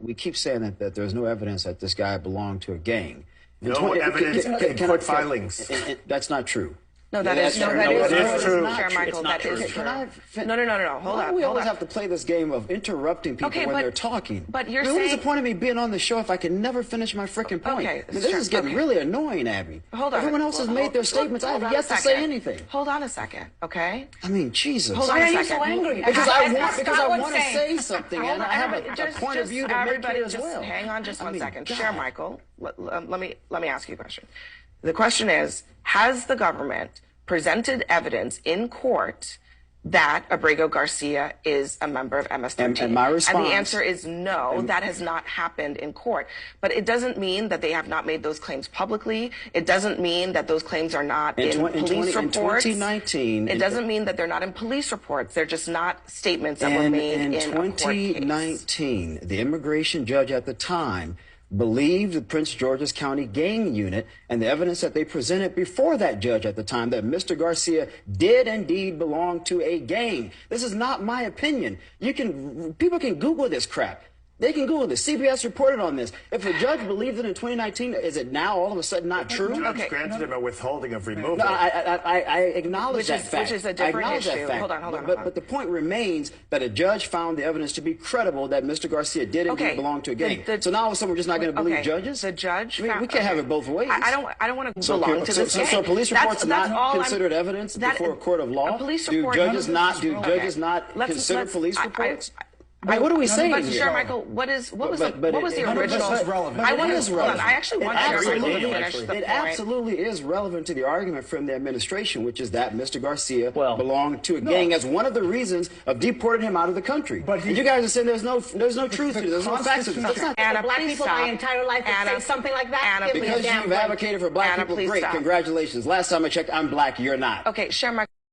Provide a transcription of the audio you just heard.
We keep saying that there's no evidence that this guy belonged to a gang. No evidence in court filings. That's not true. No, that is true. That is true. Chair Michael, that is true. No. Hold on. We always have to play this game of interrupting people when they're talking. But you're saying... What is the point of me being on the show if I can never finish my freaking point? Okay. This is getting really annoying, Abby. Hold on. Everyone else has made their statements. I have yet to say anything. Hold on a second, okay? I mean, Jesus. Hold on a second. Why are you so angry? Because I want to say something, and I have a point of view to make it as well. Hang on just one second. Chair Michael, let me ask you a question. The question is, has the government presented evidence in court that Abrego Garcia is a member of MS-13? And my response... And the answer is no, that has not happened in court. But it doesn't mean that they have not made those claims publicly. It doesn't mean that those claims are not in police reports. In 2019... It doesn't mean that they're not in police reports. They're just not statements that were made in a court case. In 2019, the immigration judge at the time believed the Prince George's County gang unit and the evidence that they presented before that judge at the time that Mr. Garcia did indeed belong to a gang. This is not my opinion. People can Google this crap. They can Google this. CBS reported on this. If a judge believed it in 2019, is it now all of a sudden not true? The judge granted him a withholding of removal. No, I acknowledge that fact. Which is a different issue. Hold on. But the point remains that a judge found the evidence to be credible that Mr. Garcia did indeed belong to a gang. So now all of a sudden we're just not going to believe judges? The judge found, we can't have it both ways. I don't want to belong to this gang. So police reports not considered evidence before a court of law? Do judges not consider police reports? What are we saying here? Chair Michael, what was the original? I actually want Chair Michael to finish the point. It absolutely is relevant to the argument from the administration, which is that Mr. Garcia belonged to a gang as one of the reasons of deporting him out of the country. But you guys are saying there's no truth to it. There's no facts to it. Anna, black people my entire life would say something like that. Anna, because you've advocated for black people, great, congratulations. Last time I checked, I'm black, you're not. Okay, Chair Michael.